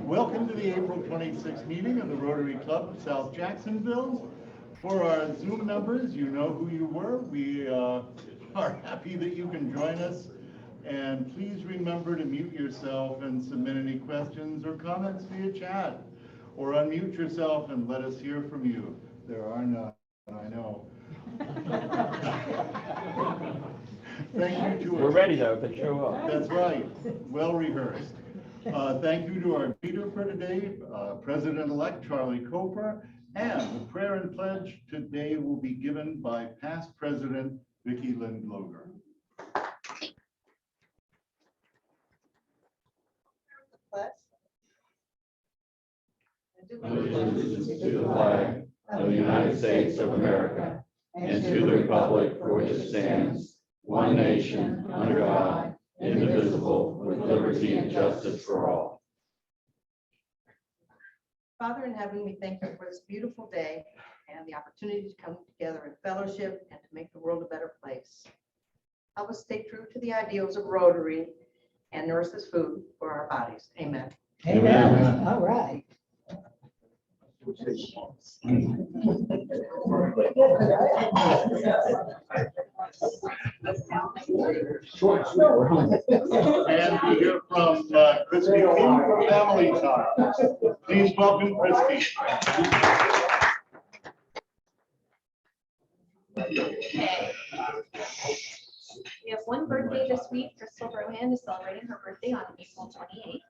Welcome to the April 26th meeting of the Rotary Club of South Jacksonville. For our Zoom members, you know who you were. We are happy that you can join us. And please remember to mute yourself and submit any questions or comments via chat. Or unmute yourself and let us hear from you. There are none, I know. Thank you to We're ready though, to show up. That's right, well rehearsed. Thank you to our leader for today, President-elect Charlie Coper, and the prayer and pledge today will be given by past President Vicki Lynn Gloger. Allegiance to the flag of the United States of America and to the republic for which it stands, one nation, under God, indivisible, with liberty and justice for all. Father in heaven, we thank you for this beautiful day and the opportunity to come together in fellowship and to make the world a better place. Help us stay true to the ideals of Rotary and nourish this food for our bodies. Amen. Amen. All right. And we hear from Christy King from Family Time. Please welcome Christy. We have one birthday this week. Crystal Rohan is celebrating her birthday on April 28th.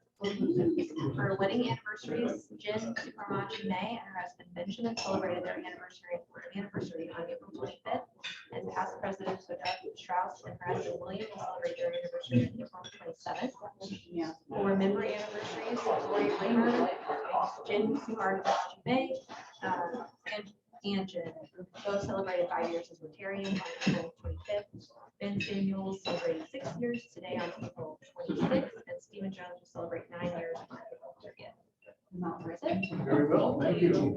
Her wedding anniversaries, Jen Supermachi May and her husband Benjamin celebrated their anniversary on April 25th. And past presidents Strauss and her husband William will celebrate their anniversary on April 27th. For member anniversaries, Lori Kramer, Jen Supermachi May, and Jen both celebrated 5 years as Rotarians on April 25th. Ben Samuels celebrated 6 years today on April 26th, and Stephen Jones will celebrate 9 years on April 30th. That's it. Very well, thank you.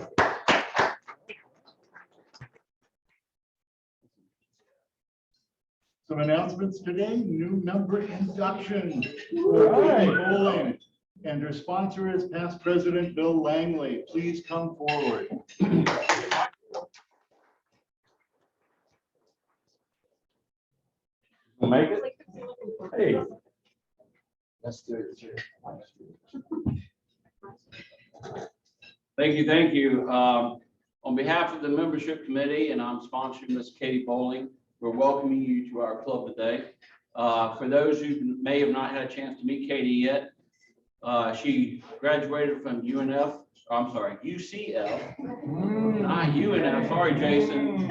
Some announcements today, new member induction for Katie Bowling. And her sponsor is past President Bill Langley. Please come forward. We'll make it. Hey. Let's do it. Thank you. On behalf of the membership committee, and I'm sponsoring Miss Katie Bowling, we're welcoming you to our club today. For those who may have not had a chance to meet Katie yet, she graduated from UCF, not UNF, sorry, Jason.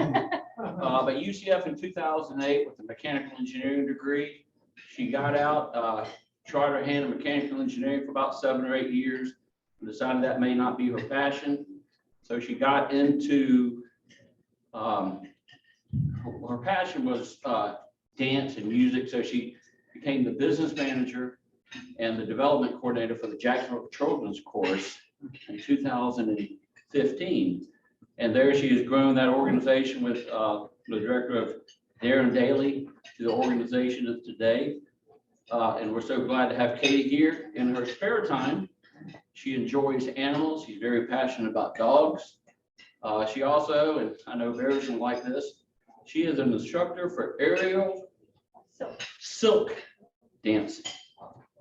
But UCF in 2008 with a mechanical engineering degree. She got out, tried her hand in mechanical engineering for about 7 or 8 years, and decided that may not be her passion. So she got into, her passion was dance and music. So she became the business manager and the development coordinator for the Jacksonville Children's Course in 2015. And there she has grown that organization with the director of Darren Daly to the organization of today. And we're so glad to have Katie here. In her spare time, she enjoys animals. She's very passionate about dogs. She also, and I know Barry's gonna like this, she is an instructor for aerial silk dancing.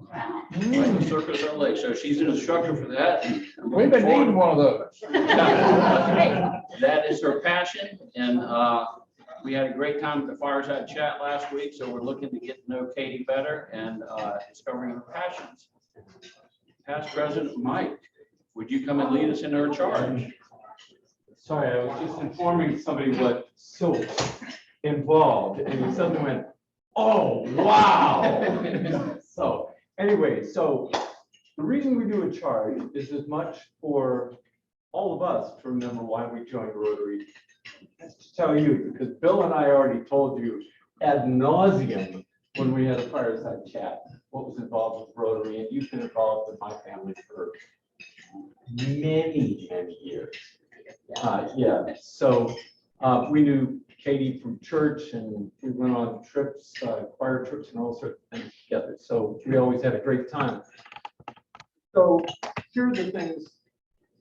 Right, the Circus LA. So she's an instructor for that. We've been needing one of those. That is her passion, and we had a great time at the Fireside Chat last week, so we're looking to get to know Katie better and discovering her passions. Past President Mike, would you come and lead us in her charge? Sorry, I was just informing somebody what silk involved, and he suddenly went, "Oh, wow!" So anyway, so the reason we do a charge is as much for all of us to remember why we joined Rotary as to tell you, because Bill and I already told you ad nauseum when we had a fireside chat what was involved with Rotary, and you've been involved with my family for many years. Yeah, so we knew Katie from church, and we went on trips, choir trips and all sorts of things together. So we always had a great time. So here are the things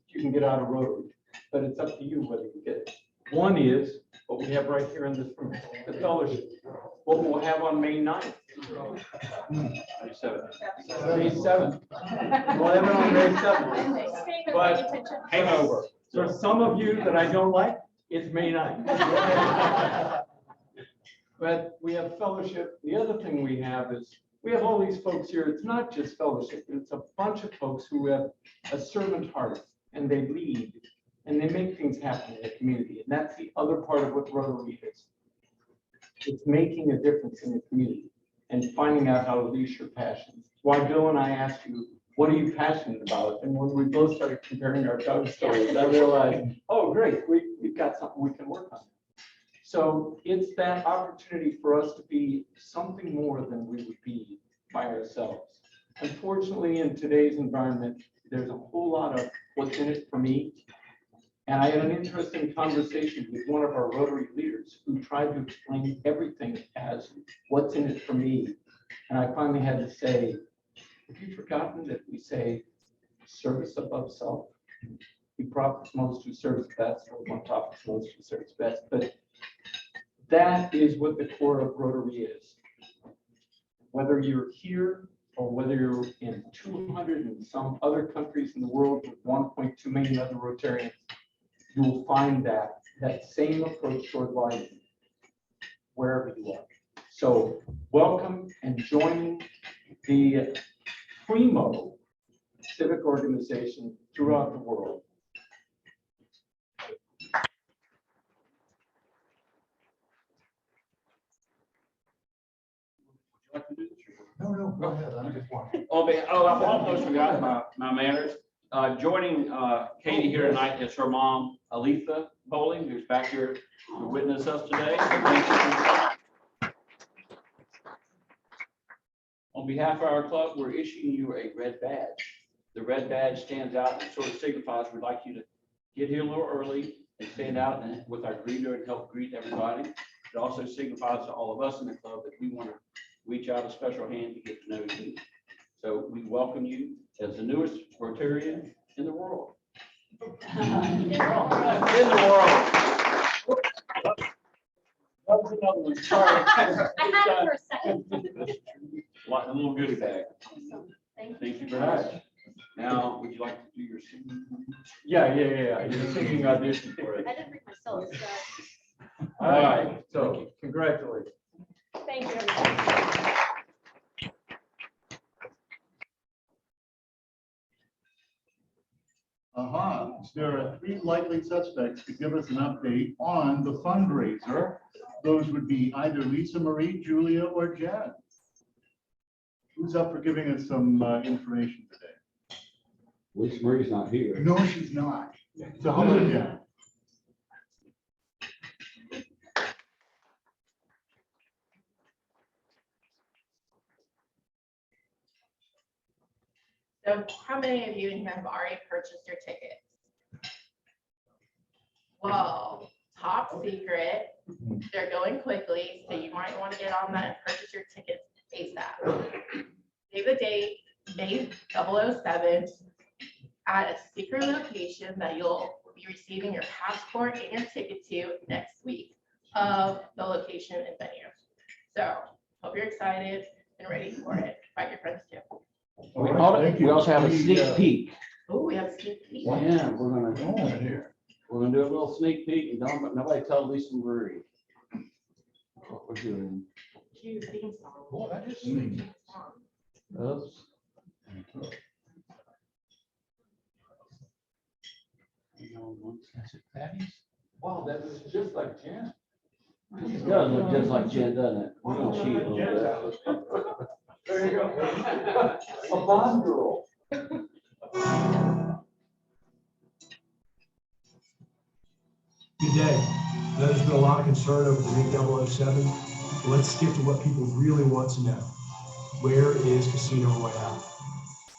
you can get out of Rotary, but it's up to you whether you get it. One is what we have right here in this room, the fellowship. What we'll have on May 9th. May 7th. We'll have it on May 7th. But hangover. For some of you that I don't like, it's May 9th. But we have fellowship. The other thing we have is we have all these folks here. It's not just fellowship. It's a bunch of folks who have a servant heart, and they lead and they make things happen in the community. And that's the other part of what Rotary is. It's making a difference in the community and finding out how to unleash your passions. Why Bill and I asked you, what are you passionate about? And when we both started comparing our dog stories, I realized, oh, great, we've got something we can work on. So it's that opportunity for us to be something more than we would be by ourselves. Unfortunately, in today's environment, there's a whole lot of what's in it for me. And I had an interesting conversation with one of our Rotary leaders who tried to explain everything as what's in it for me. And I finally had to say, have you forgotten that we say service above self? He profits most who serves best, or one profits most who serves best. But that is what the core of Rotary is. Whether you're here or whether you're in 200 and some other countries in the world with 1.2 million other Rotarians, you will find that same approach toward life wherever you are. So welcome and join the primo civic organization throughout the world. No, go ahead. I'm just watching. I've almost forgotten my manners. Joining Katie here tonight is her mom, Aletha Bowling, who's back here to witness us today. So thank you. On behalf of our club, we're issuing you a red badge. The red badge stands out and sort of signifies we'd like you to get here a little early and stand out and with our greeter and help greet everybody. It also signifies to all of us in the club that we want to reach out a special hand to get to know you. So we welcome you as the newest Rotarian in the world. In the world. That was another one. Sorry. I had it for a second. A little goodie bag. Awesome. Thank you very much. Now, would you like to do your singing? Yeah. You're singing audition for it. I didn't bring my solo, so All right. So congratulations. thank you, everybody. There are 3 likely suspects to give us an update on the fundraiser. Those would be either Lisa Marie, Julia, or Jan. Who's up for giving us some information today? Lisa Marie's not here. No, she's not. So how about Jan? So how many of you in here have already purchased your tickets? Well, top secret, they're going quickly, so you might want to get on that and purchase your tickets ASAP. Save the date, May 007, at a secret location that you'll be receiving your passport and your ticket to next week of the location and venue. So hope you're excited and ready for it. Invite your friends too. All right, thank you. We also have a sneak peek. Oh, we have a sneak peek. Yeah, we're gonna Here. do a little sneak peek and nobody tell Lisa Marie what we're doing. Cue theme song. Boy, that is sneaky. Oops. Wow, that was just like Jan. It does look just like Jen, doesn't it? We're gonna cheat a little bit. There you go. A Bond girl. Good day. There's been a lot of concern over the new 007. Let's skip to what people really want to know. Where is Casino Royale?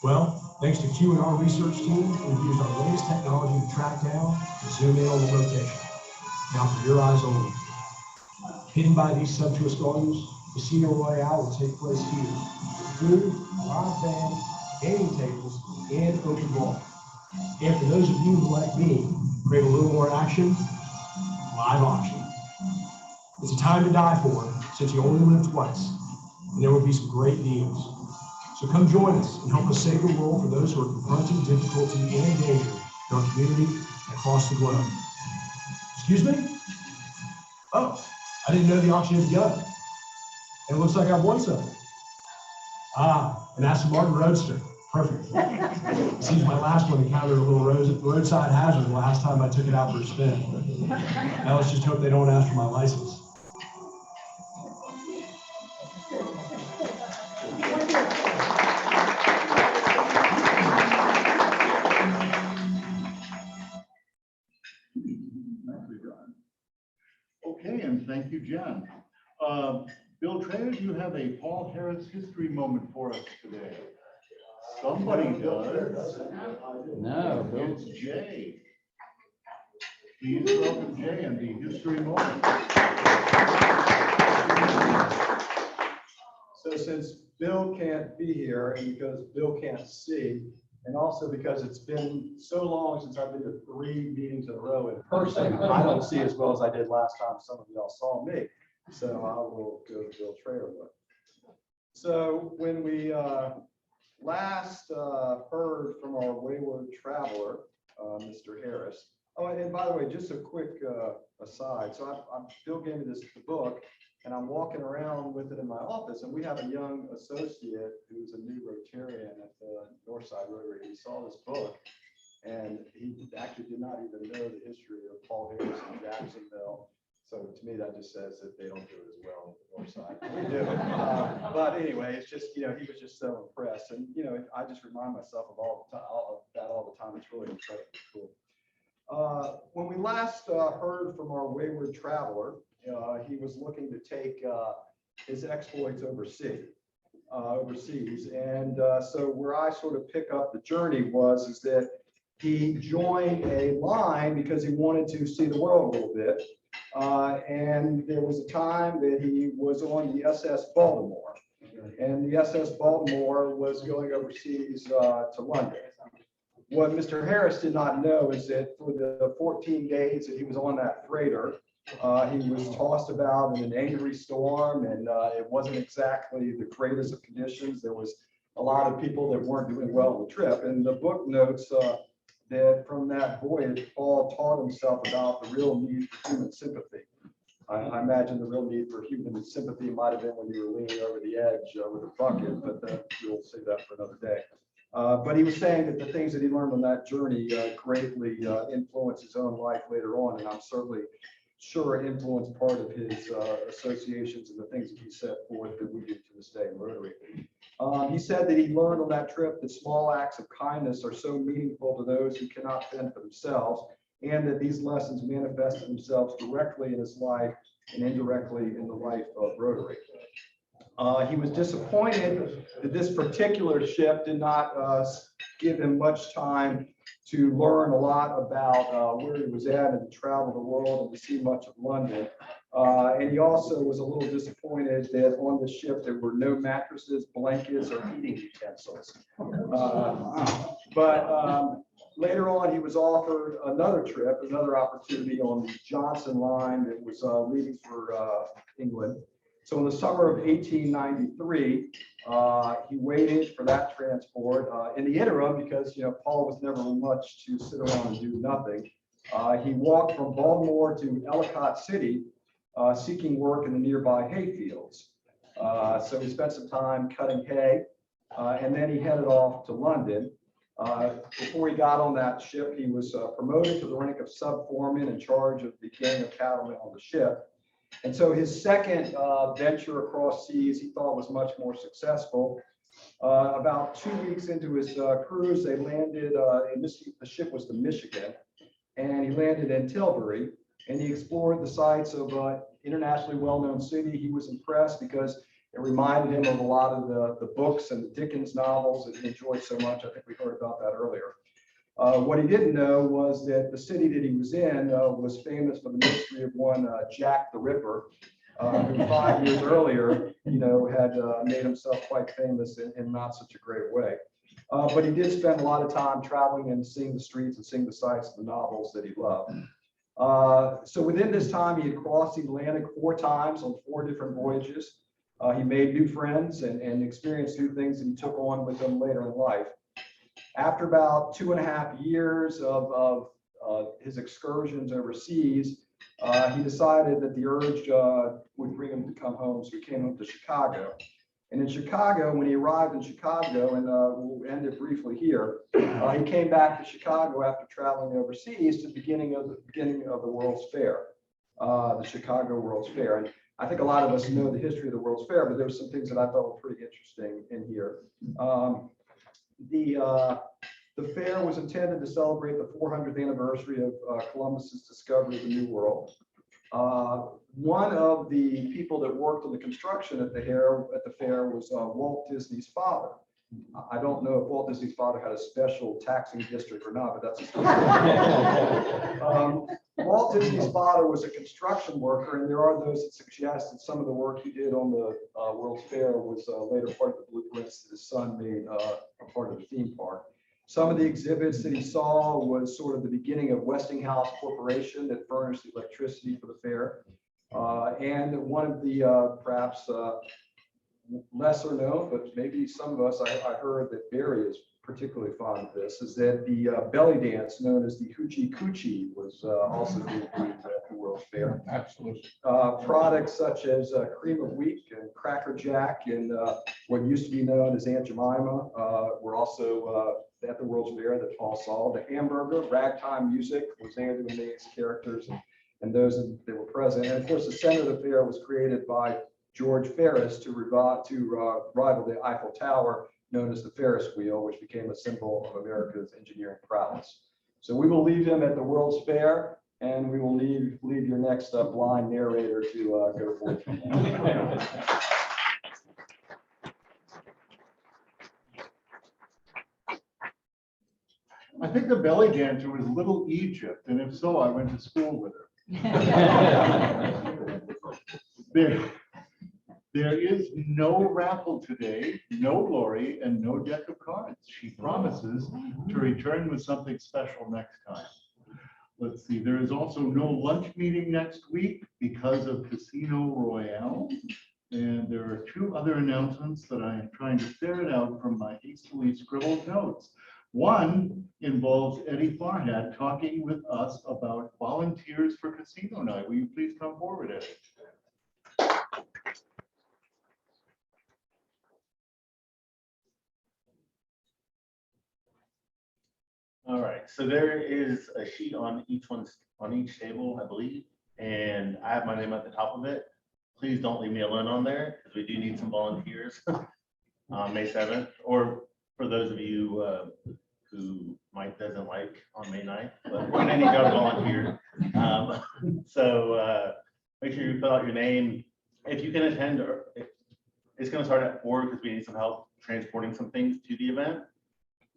Well, thanks to Q and R research team, we've used our latest technology to track down and zoom in on the location. Now for your eyes only. Hidden by these sumptuous gardens, Casino Royale will take place here. Food, a live band, gaming tables, and open bar. And for those of you who, like me, crave a little more action, live auction. It's a time to die for, since you only live twice, and there will be some great deals. So come join us and help us save the world for those who are confronting difficulty and danger in our community and across the globe. Excuse me? Oh, I didn't know the auction had begun. And it looks like I've won something. Ah, an Aston Martin Roadster. Perfect. It seems my last one encountered a little roadside hazard the last time I took it out for a spin. Now let's just hope they don't ask for my license. Okay, and thank you, John. Bill Trader, do you have a Paul Harris history moment for us today? Somebody does. No, Bill. It's Jay. Please welcome Jay and the history moment. So since Bill can't be here and because Bill can't see, and also because it's been so long since I've been to 3 meetings in a row in person, I don't see as well as I did last time some of y'all saw me. So I will go to Bill Trader with. So when we last heard from our wayward traveler, Mr. Harris. Oh, and by the way, just a quick aside. So Bill gave me the book, and I'm walking around with it in my office, and we have a young associate who's a new Rotarian at the Northside Rotary. He saw this book, and he actually did not even know the history of Paul Harris in Jacksonville. So to me, that just says that they don't do it as well on the Northside. We do. But anyway, it's just, he was just so impressed. And, I just remind myself of all the time. It's really incredibly cool. When we last heard from our wayward traveler, he was looking to take his exploits overseas. And so where I sort of pick up the journey is that he joined a line because he wanted to see the world a little bit. And there was a time that he was on the SS Baltimore, and the SS Baltimore was going overseas to London. What Mr. Harris did not know is that for the 14 days that he was on that freighter, he was tossed about in an angry storm, and it wasn't exactly the greatest of conditions. There was a lot of people that weren't doing well on the trip. And the book notes that from that voyage, Paul taught himself about the real need for human sympathy. I imagine the real need for human sympathy might have been when you were leaning over the edge with a bucket, but we'll save that for another day. But he was saying that the things that he learned on that journey greatly influenced his own life later on, and I'm certainly sure it influenced part of his associations and the things that he set forth that we do to this day in Rotary. He said that he learned on that trip that small acts of kindness are so meaningful to those who cannot fend for themselves, and that these lessons manifested themselves directly in his life and indirectly in the life of Rotary. He was disappointed that this particular ship did not give him much time to learn a lot about where he was at and to travel the world and to see much of London. And he also was a little disappointed that on the ship there were no mattresses, blankets, or heating utensils. But later on, he was offered another trip, another opportunity on the Johnson line that was leaving for England. So in the summer of 1893, he waited for that transport. In the interim, because Paul was never much to sit around and do nothing, he walked from Baltimore to Ellicott City, seeking work in the nearby hay fields. So he spent some time cutting hay, and then he headed off to London. Before he got on that ship, he was promoted to the rank of sub-foreman in charge of the gang of cattlemen on the ship. And so his second venture across seas, he thought was much more successful. About 2 weeks into his cruise, they landed, the ship was the Michigan, and he landed in Tilbury, and he explored the sites of internationally well-known city. He was impressed because it reminded him of a lot of the books and the Dickens novels that he enjoyed so much. I think we heard about that earlier. What he didn't know was that the city that he was in was famous for the mystery of one Jack the Ripper. who 5 years earlier, had made himself quite famous in not such a great way. But he did spend a lot of time traveling and seeing the streets and seeing the sights of the novels that he loved. So within this time, he had crossed the Atlantic 4 times on 4 different voyages. He made new friends and experienced new things that he took on with him later in life. After about 2.5 years of his excursions overseas, he decided that the urge would bring him to come home, so he came home to Chicago. And in Chicago, when he arrived in Chicago, and we'll end it briefly here, he came back to Chicago after traveling overseas to the beginning of the World's Fair, the Chicago World's Fair. And I think a lot of us know the history of the World's Fair, but there were some things that I thought were pretty interesting in here. The fair was intended to celebrate the 400th anniversary of Columbus's discovery of the New World. One of the people that worked on the construction at the fair was Walt Disney's father. I don't know if Walt Disney's father had a special taxing district or not, but that's a story. Walt Disney's father was a construction worker, and there are those that suggest that some of the work he did on the World's Fair was later part of the blueprints that his son made a part of the theme park. Some of the exhibits that he saw was sort of the beginning of Westinghouse Corporation that furnished the electricity for the fair. And one of the perhaps lesser known, but maybe some of us, I heard that Barry is particularly fond of this, is that the belly dance known as the Hoochie Coochie was also debuted at the World's Fair. Absolutely. Products such as cream of wheat and Cracker Jack and what used to be known as Aunt Jemima were also at the World's Fair that Paul saw. The hamburger, ragtime music was Andrew and Mae's characters and those that were present. And of course, the center of the fair was created by George Ferris to rival the Eiffel Tower, known as the Ferris wheel, which became a symbol of America's engineering prowess. So we will leave him at the World's Fair, and we will leave your next blind narrator to go forth from there. I think the belly dancer was Little Egypt, and if so, I went to school with her. There is no raffle today, no lorry, and no deck of cards. She promises to return with something special next time. Let's see, there is also no lunch meeting next week because of Casino Royale. And there are 2 other announcements that I am trying to ferret out from my hastily scribbled notes. One involves Eddie Farhat talking with us about volunteers for casino night. Will you please come forward, Eddie? All right, so there is a sheet on each table, I believe, and I have my name at the top of it. Please don't leave me alone on there because we do need some volunteers on May 7th, or for those of you who Mike doesn't like on May 9th, but we're gonna need y'all to volunteer. So make sure you fill out your name. If you can attend, it's gonna start at 4 because we need some help transporting some things to the event.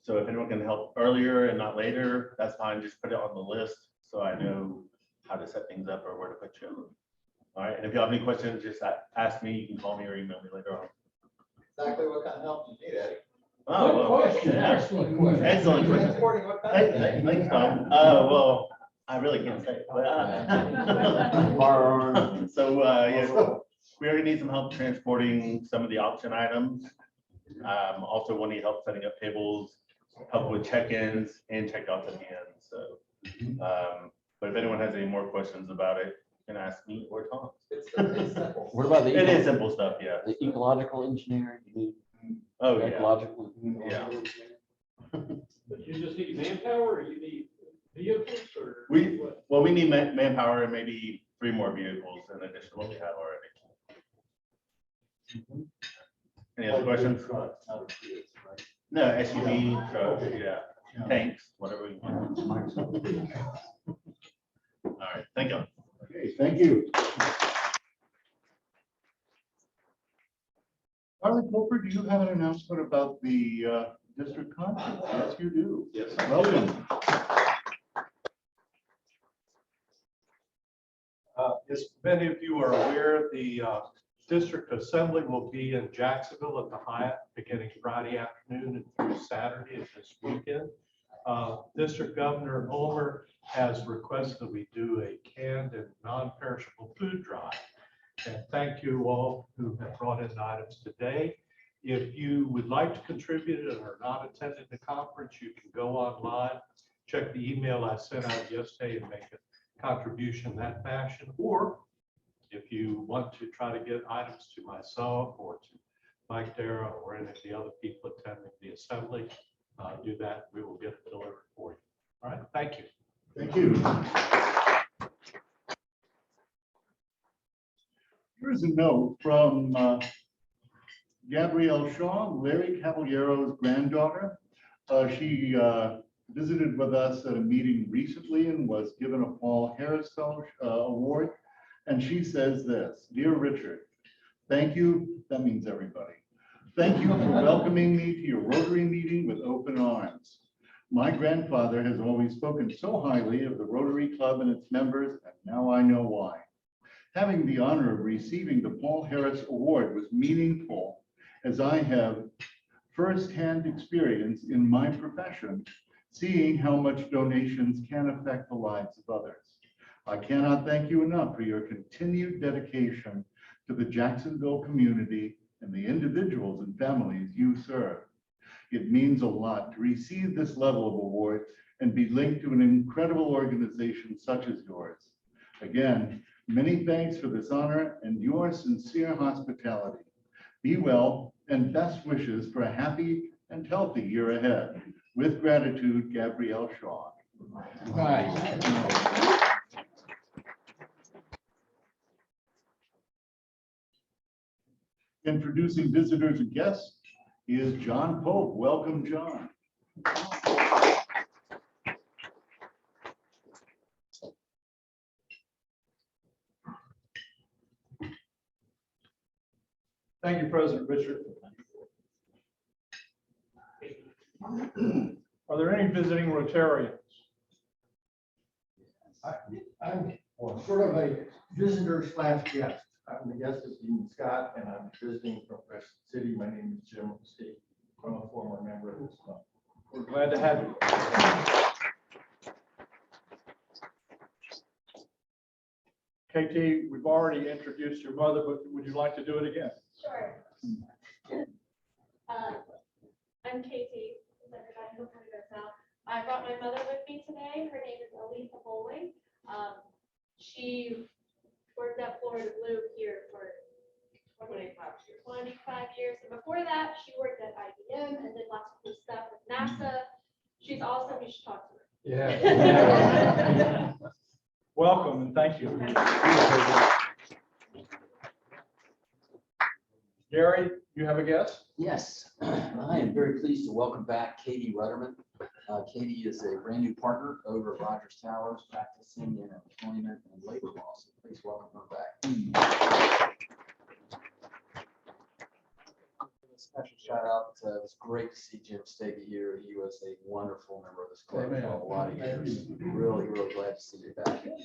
So if anyone can help earlier and not later, that's fine. Just put it on the list so I know how to set things up or where to put you. All right. And if you have any questions, just ask me. You can call me or email me later on. Exactly what kind of help you need, Eddie? Oh, Good well, question. yeah. Excellent question. Excellent question. Transporting what kind of thing? Thanks, Tom. Well, I really can't say. But, so yeah, we already need some help transporting some of the auction items. Also, we need help setting up tables, help with check-ins and check-outs at the end. So, but if anyone has any more questions about it, you can ask me or Tom. It's simple. What about It is simple stuff, yeah. the ecological engineering? You need Oh, yeah. ecological. Yeah. But you just need manpower, or you need vehicles, or? Well, we need manpower and maybe 3 more vehicles in addition to what we have already. Any other questions? No, SUV, truck, yeah, tanks, whatever we want. All right, thank you. Okay, thank you. Charlie Coper, do you have an announcement about the district conference? Yes, you do. Yes. Welcome. As many of you are aware, the district assembly will be in Jacksonville at the Hyatt beginning Friday afternoon and through Saturday of this weekend. District Governor Ulmer has requested that we do a canned and non-perishable food drive. And thank you all who have brought in items today. If you would like to contribute and are not attending the conference, you can go online, check the email I sent out yesterday and make a contribution in that fashion. Or if you want to try to get items to myself or to Mike Darrow or any of the other people attending the assembly, do that. We will get it delivered for you. All right, thank you. Thank you. Here's a note from Gabrielle Shaw, Larry Caballero's granddaughter. She visited with us at a meeting recently and was given a Paul Harris Fellowship Award. And she says this: "Dear Richard, thank you." That means everybody. "Thank you for welcoming me to your Rotary meeting with open arms. My grandfather has always spoken so highly of the Rotary Club and its members, and now I know why. Having the honor of receiving the Paul Harris Award was meaningful, as I have firsthand experience in my profession, seeing how much donations can affect the lives of others. I cannot thank you enough for your continued dedication to the Jacksonville community and the individuals and families you serve. It means a lot to receive this level of award and be linked to an incredible organization such as yours. Again, many thanks for this honor and your sincere hospitality. Be well, and best wishes for a happy and healthy year ahead. With gratitude, Gabrielle Shaw." Introducing visitors and guests is John Pope. Welcome, John. Thank you, President Richard. Are there any visiting Rotarians? I'm sort of a visitor / guest. I'm the guest of Dean Scott, and I'm visiting from Preston City. My name is Jim Steve. I'm a former member of this club. We're glad to have you. KT, we've already introduced your mother, but would you like to do it again? Sure. I'm Katie. Everybody knows now. I brought my mother with me today. Her name is Elisa Bowling. She worked at Florida Blue here for 25 years. And before that, she worked at IBM and did lots of cool stuff with NASA. She's awesome. You should talk to her. Yeah. Welcome and thank you. Gary, you have a guest? Yes, I am very pleased to welcome back Katie Rudderman. Katie is a brand new partner over at Rogers Towers, practicing in employment and labor law. So please welcome her back. A special shout out. It was great to see Jim Stege here. He was a wonderful member of this club for a lot of years. Really, really glad to see you back. Did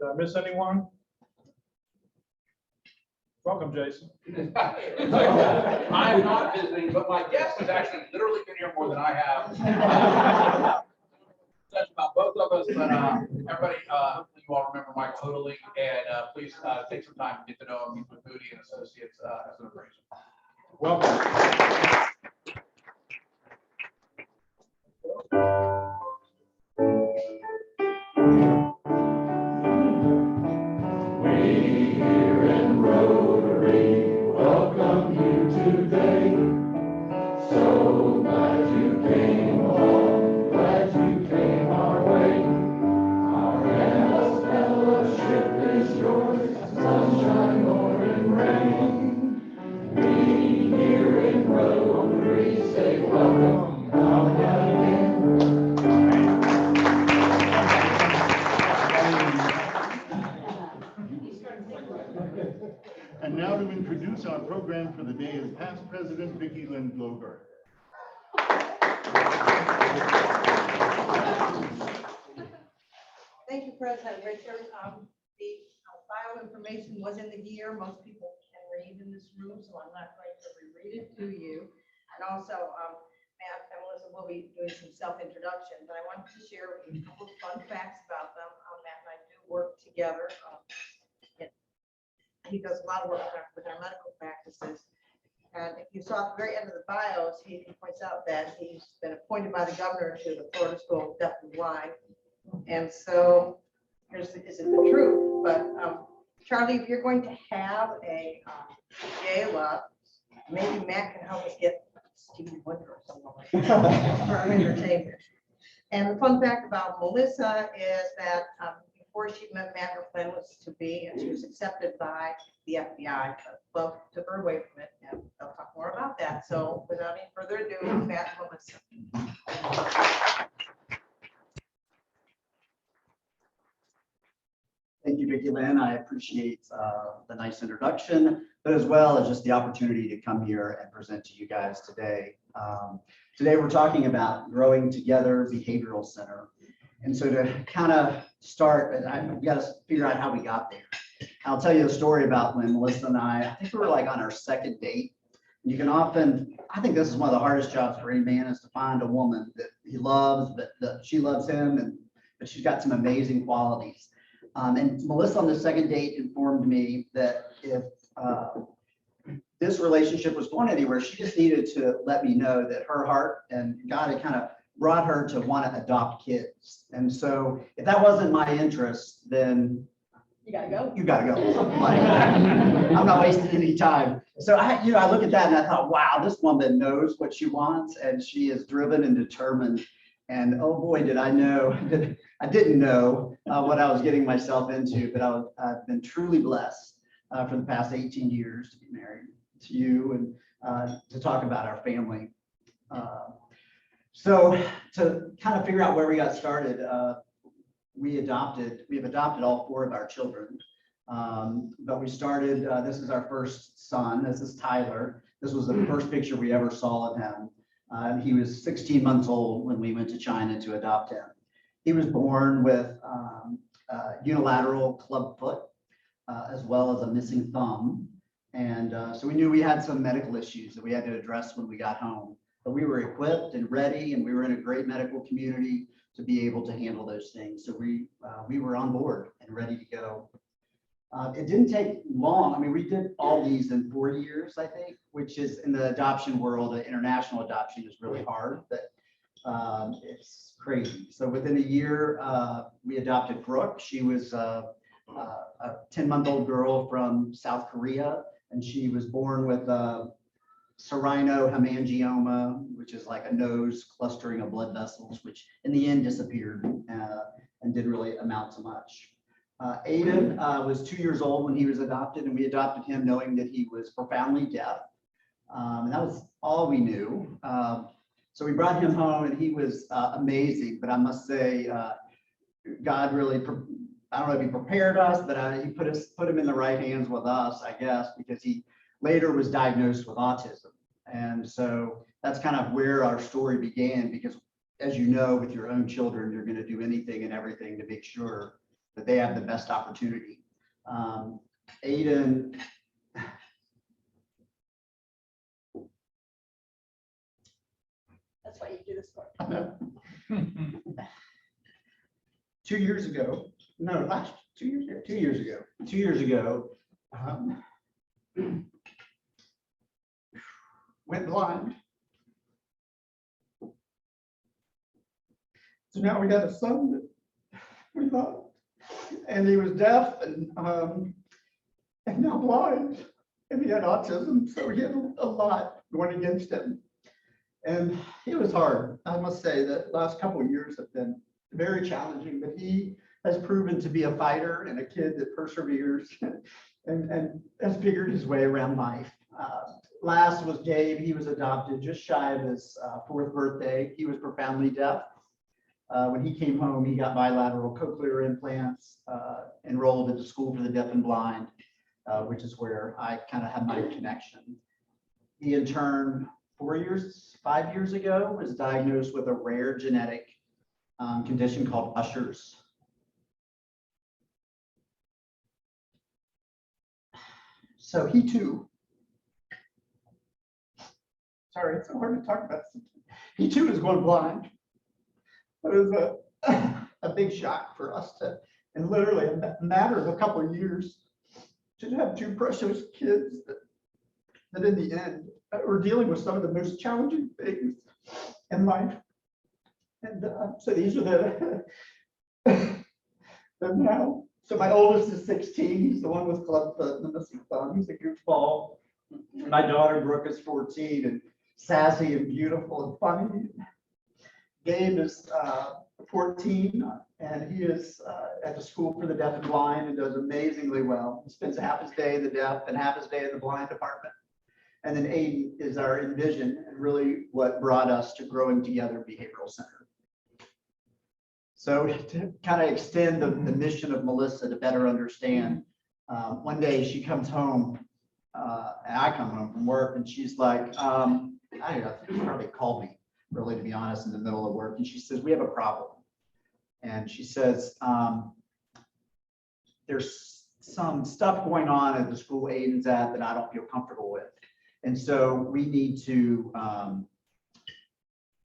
I miss anyone? Welcome, Jason. I'm not visiting, but my guest has actually literally been here more than I have. That's about both of us, but everybody, hopefully you all remember Mike totally, and please take some time to get to know him. He's with Moody and Associates as an appraiser. Welcome. And now to introduce our program for the day is past President Vicki Lynn Glover. Thank you, President Richard. The file information was in the year. Most people can read in this room, so I'm not going to reread it to you. And also, Matt and Melissa will be doing some self-introduction, but I wanted to share with you a couple of fun facts about them. Matt and I do work together. He does a lot of work with our medical practices. And if you saw at the very end of the bios, he points out that he's been appointed by the governor to the Florida School of Deaf and Blind. And so isn't the truth, but Charlie, if you're going to have a gala, maybe Matt can help us get Stevie Wonder or someone like that for our entertainment. And the fun fact about Melissa is that before she met Matt, her plan was to be, and she was accepted by the FBI, but took her away from it, and they'll talk more about that. So without any further ado, Matt and Melissa. Thank you, Vicki Lynn. I appreciate the nice introduction, but as well as just the opportunity to come here and present to you guys today. Today we're talking about Growing Together Behavioral Center. And so to kind of start, we got to figure out how we got there. I'll tell you a story about when Melissa and I think we were like on our second date. You can often, I think this is one of the hardest jobs for any man, is to find a woman that he loves, that she loves him, but she's got some amazing qualities. And Melissa on the second date informed me that if this relationship was going anywhere, she just needed to let me know that her heart and God had kind of brought her to want to adopt kids. And so if that wasn't my interest, then You gotta go. you gotta go. Like, I'm not wasting any time. So I look at that and I thought, wow, this woman knows what she wants, and she is driven and determined. And oh boy, did I know, I didn't know what I was getting myself into, but I've been truly blessed for the past 18 years to be married to you and to talk about our family. So to kind of figure out where we got started, we've adopted all 4 of our children. But we started, this is our first son, this is Tyler. This was the first picture we ever saw of him. He was 16 months old when we went to China to adopt him. He was born with unilateral club foot, as well as a missing thumb. And so we knew we had some medical issues that we had to address when we got home. But we were equipped and ready, and we were in a great medical community to be able to handle those things. So we were on board and ready to go. It didn't take long. I mean, we did all these in 4 years, I think, which is, in the adoption world, international adoption is really hard, but it's crazy. So within a year, we adopted Brooke. She was a 10-month-old girl from South Korea, and she was born with hemangioma, which is like a nose clustering of blood vessels, which in the end disappeared and didn't really amount to much. Aiden was 2 years old when he was adopted, and we adopted him knowing that he was profoundly deaf. And that was all we knew. So we brought him home, and he was amazing. But I must say, God really, I don't know if he prepared us, but he put him in the right hands with us, I guess, because he later was diagnosed with autism. And so that's kind of where our story began, because as you know, with your own children, you're going to do anything and everything to make sure that they have the best opportunity. Aiden, That's why you do this part. 2 years ago, no, last 2 years ago, 2 years ago, 2 years ago, went blind. So now we got a son that we love, and he was deaf and now blind, and he had autism, so he had a lot going against him. And it was hard. I must say that last couple of years have been very challenging, but he has proven to be a fighter and a kid that perseveres and has figured his way around life. Last was Dave. He was adopted just shy of his 4th birthday. He was profoundly deaf. When he came home, he got bilateral cochlear implants, enrolled into School for the Deaf and Blind, which is where I kind of had my connection. He, in turn, 5 years ago, was diagnosed with a rare genetic condition called Usher's. So he too, sorry, it's so hard to talk about this. He too is going blind. It was a big shock for us to, in literally a matter of a couple of years, to have two precious kids that in the end were dealing with some of the most challenging things in life. And so these are the now. So my oldest is 16. He's the one with the missing thumb. He's a goofball. My daughter Brooke is 14 and sassy and beautiful and funny. Gabe is 14 and he is at the School for the Deaf and Blind and does amazingly well. He spends half his day in the deaf and half his day in the blind department. And then Aiden is our Envision and really what brought us to Growing Together Behavioral Center. So to kind of extend the mission of Melissa to better understand, one day she comes home and I come home from work and she's like, I don't know, she probably called me really, to be honest, in the middle of work. And she says, we have a problem. And she says, there's some stuff going on at the school Aiden's at that I don't feel comfortable with. And so we need to,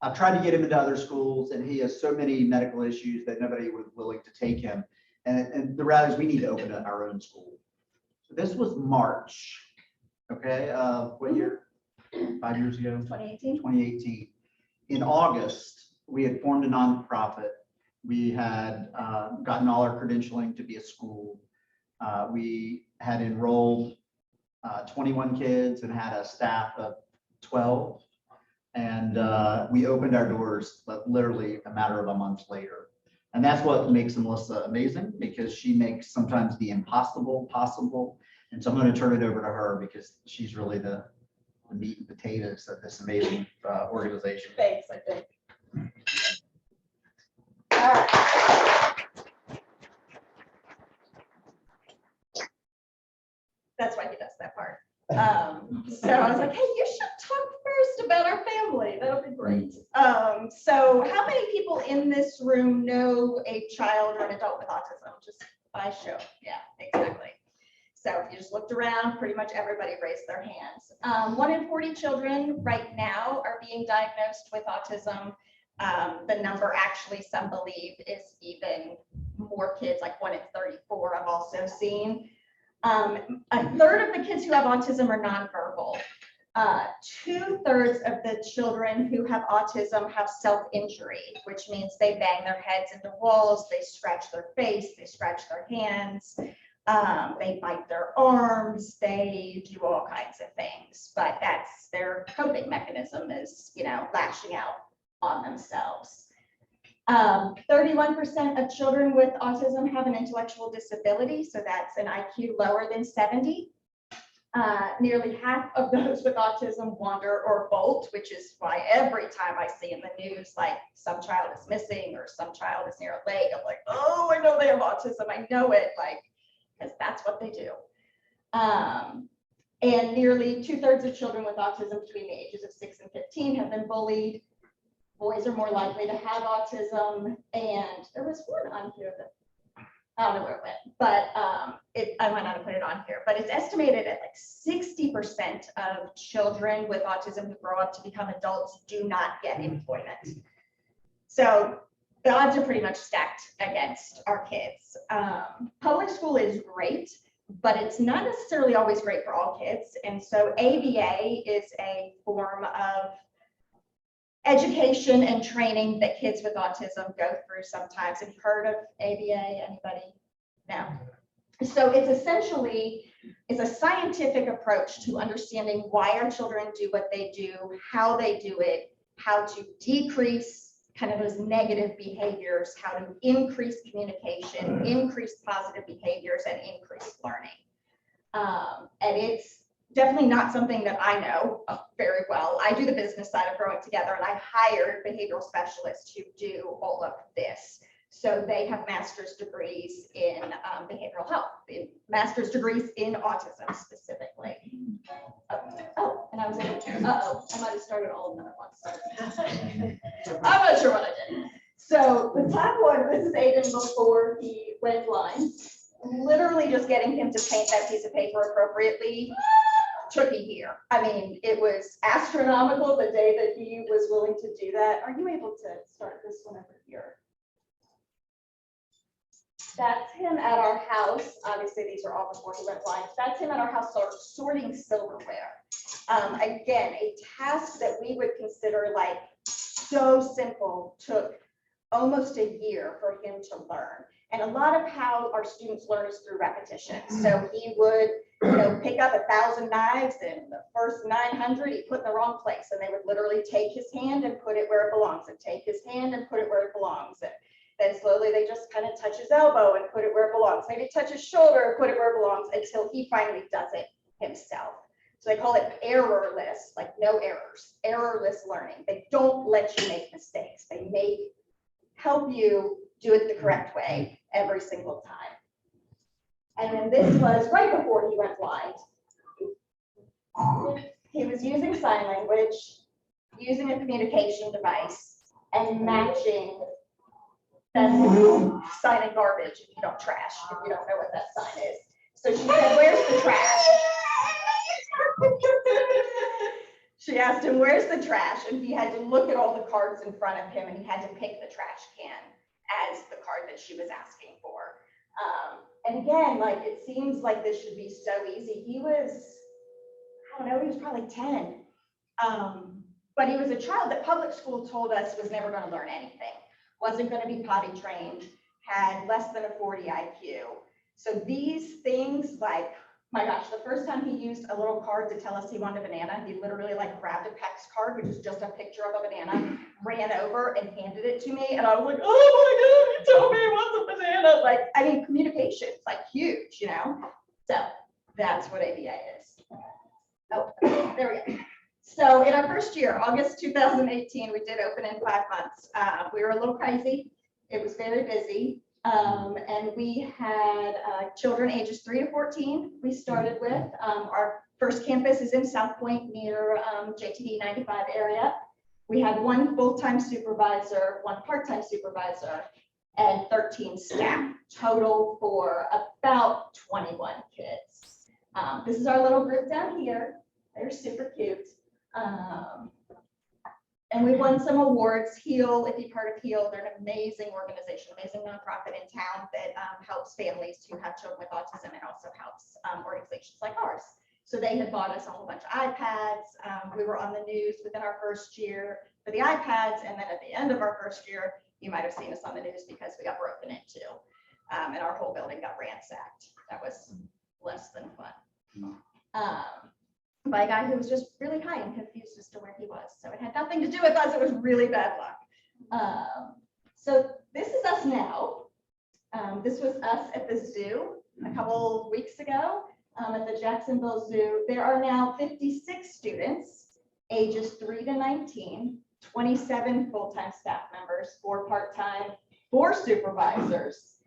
I've tried to get him into other schools and he has so many medical issues that nobody was willing to take him. And the reality is we need to open our own school. So this was March, okay, what year? 5 years ago? 2018. 2018. In August, we had formed a nonprofit. We had gotten all our credentialing to be a school. We had enrolled 21 kids and had a staff of 12. And we opened our doors literally a matter of a month later. And that's what makes Melissa amazing, because she makes sometimes the impossible possible. And so I'm going to turn it over to her because she's really the meat and potatoes of this amazing organization. Thanks, I think. That's why he does that part. So I was like, hey, you should talk first about our family. That'll be great. So how many people in this room know a child or an adult with autism? Just by show. Yeah, exactly. So if you just looked around, pretty much everybody raised their hands. 1 in 40 children right now are being diagnosed with autism. The number actually, some believe, is even more kids, like 1 in 34 I've also seen. A third of the kids who have autism are nonverbal. 2/3 of the children who have autism have self-injury, which means they bang their heads into walls, they scratch their face, they scratch their hands, they bite their arms, they do all kinds of things, but that's their coping mechanism, is, you know, lashing out on themselves. 31% of children with autism have an intellectual disability, so that's an IQ lower than 70. Nearly half of those with autism wander or bolt, which is why every time I see in the news, like some child is missing or some child is near a lake, I'm like, oh, I know they have autism. I know it, like, because that's what they do. And nearly 2/3 of children with autism between the ages of 6 and 15 have been bullied. Boys are more likely to have autism. And there was one on here that I don't know where it went, but I might not have put it on here, but it's estimated at like 60% of children with autism who grow up to become adults do not get employment. So the odds are pretty much stacked against our kids. Public school is great, but it's not necessarily always great for all kids. And so ABA is a form of education and training that kids with autism go through sometimes. Have you heard of ABA? Anybody? No. So it's essentially, it's a scientific approach to understanding why our children do what they do, how they do it, how to decrease kind of those negative behaviors, how to increase communication, increase positive behaviors, and increase learning. And it's definitely not something that I know very well. I do the business side of Growing Together, and I hired behavioral specialists who do all of this. So they have master's degrees in behavioral health, master's degrees in autism specifically. Oh, and I was like, uh-oh, I might have started all of them at once. I'm not sure what I did. So the top one, this is Aiden before he went blind. literally just getting him to paint that piece of paper appropriately took a year. I mean, it was astronomical the day that he was willing to do that. Are you able to start this one over here? That's him at our house. Obviously, these are all before he went blind. That's him at our house sorting silverware. Again, a task that we would consider like so simple took almost a year for him to learn. And a lot of how our students learn is through repetition. So he would, pick up 1,000 knives, and the first 900 he put in the wrong place, and they would literally take his hand and put it where it belongs, and take his hand and put it where it belongs. And then slowly they just kind of touch his elbow and put it where it belongs. Maybe touch his shoulder and put it where it belongs until he finally does it himself. So they call it errorless, like no errors, errorless learning. They don't let you make mistakes. They help you do it the correct way every single time. And then this was right before he went blind. He was using sign language, using a communication device, and matching that's sign and garbage if you don't trash, if you don't know what that sign is. So she said, "Where's the trash?" She asked him, "Where's the trash?" And he had to look at all the cards in front of him, and he had to pick the trash can as the card that she was asking for. And again, like, it seems like this should be so easy. He was, I don't know, he was probably 10. But he was a child that public school told us was never going to learn anything, wasn't going to be potty trained, had less than a 40 IQ. So these things, like, my gosh, the first time he used a little card to tell us he wanted a banana, he literally like grabbed a PEX card, which is just a picture of a banana, ran over and handed it to me. And I was like, oh my God, he told me he wants a banana. Like, I mean, communication is like huge, So that's what ABA is. Oh, there we go. So in our first year, August 2018, we did open in 5 months. We were a little crazy. It was very busy. And we had children ages 3 to 14 we started with. Our first campus is in South Point near JTD 95 area. We had 1 full-time supervisor, 1 part-time supervisor, and 13 staff total for about 21 kids. This is our little group down here. They're super cute. And we won some awards. HEAL, if you've heard of HEAL, they're an amazing organization, amazing nonprofit in town that helps families who have children with autism and also helps organizations like ours. So they had bought us a whole bunch of iPads. We were on the news within our first year for the iPads. And then at the end of our first year, you might have seen us on the news because we got broken into and our whole building got ransacked. That was less than fun. By a guy who was just really high and confused as to where he was. So it had nothing to do with us. It was really bad luck. So this is us now. This was us at the zoo a couple weeks ago at the Jacksonville Zoo. There are now 56 students, ages 3 to 19, 27 full-time staff members, 4 part-time, 4 supervisors,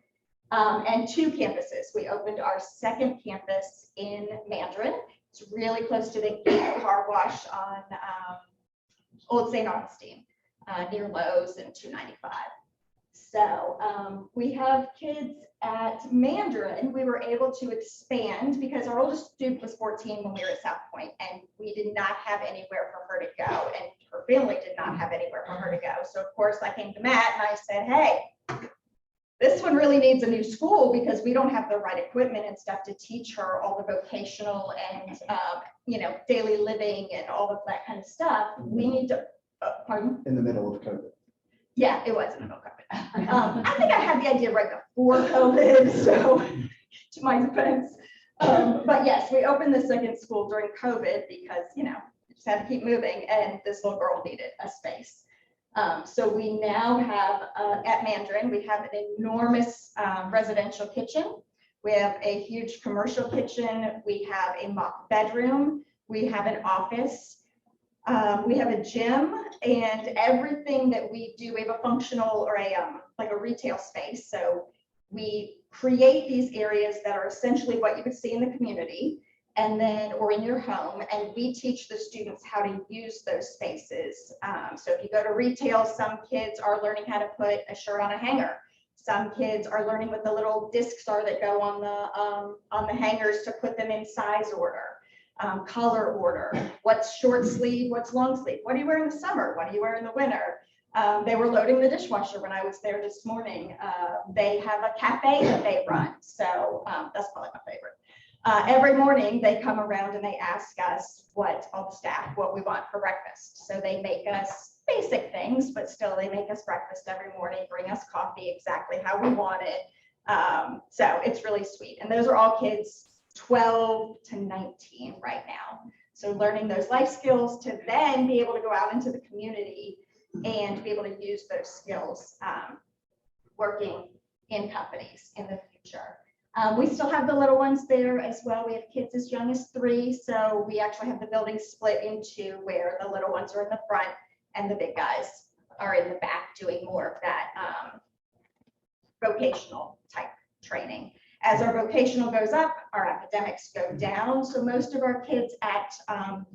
and 2 campuses. We opened our 2nd campus in Mandarin. It's really close to the car wash on Old St. Augustine, near Lowe's and 295. So we have kids at Mandarin. We were able to expand because our oldest student was 14 when we were at South Point, and we did not have anywhere for her to go, and her family did not have anywhere for her to go. So of course I came to Matt and I said, hey, this one really needs a new school because we don't have the right equipment and stuff to teach her all the vocational and, daily living and all of that kind of stuff. We need to, pardon? In the middle of COVID. Yeah, it was in the middle of COVID. I think I had the idea right before COVID, so to my defense. But yes, we opened the 2nd school during COVID because, just had to keep moving and this little girl needed a space. So we now have, at Mandarin, we have an enormous residential kitchen. We have a huge commercial kitchen. We have a mock bedroom. We have an office. We have a gym, and everything that we do, we have a functional or like a retail space. So we create these areas that are essentially what you would see in the community. And then, or in your home, and we teach the students how to use those spaces. So if you go to retail, some kids are learning how to put a shirt on a hanger. Some kids are learning what the little discs are that go on the hangers to put them in size order, color order, what's short sleeve, what's long sleeve, what do you wear in the summer, what do you wear in the winter. They were loading the dishwasher when I was there this morning. They have a cafe that they run, so that's probably my favorite. Every morning they come around and they ask us all the staff, what we want for breakfast. So they make us basic things, but still they make us breakfast every morning, bring us coffee exactly how we want it. So it's really sweet. And those are all kids 12 to 19 right now. So learning those life skills to then be able to go out into the community and be able to use those skills working in companies in the future. We still have the little ones there as well. We have kids as young as 3. So we actually have the building split into where the little ones are in the front and the big guys are in the back doing more of that vocational type training. As our vocational goes up, our academics go down. So most of our kids at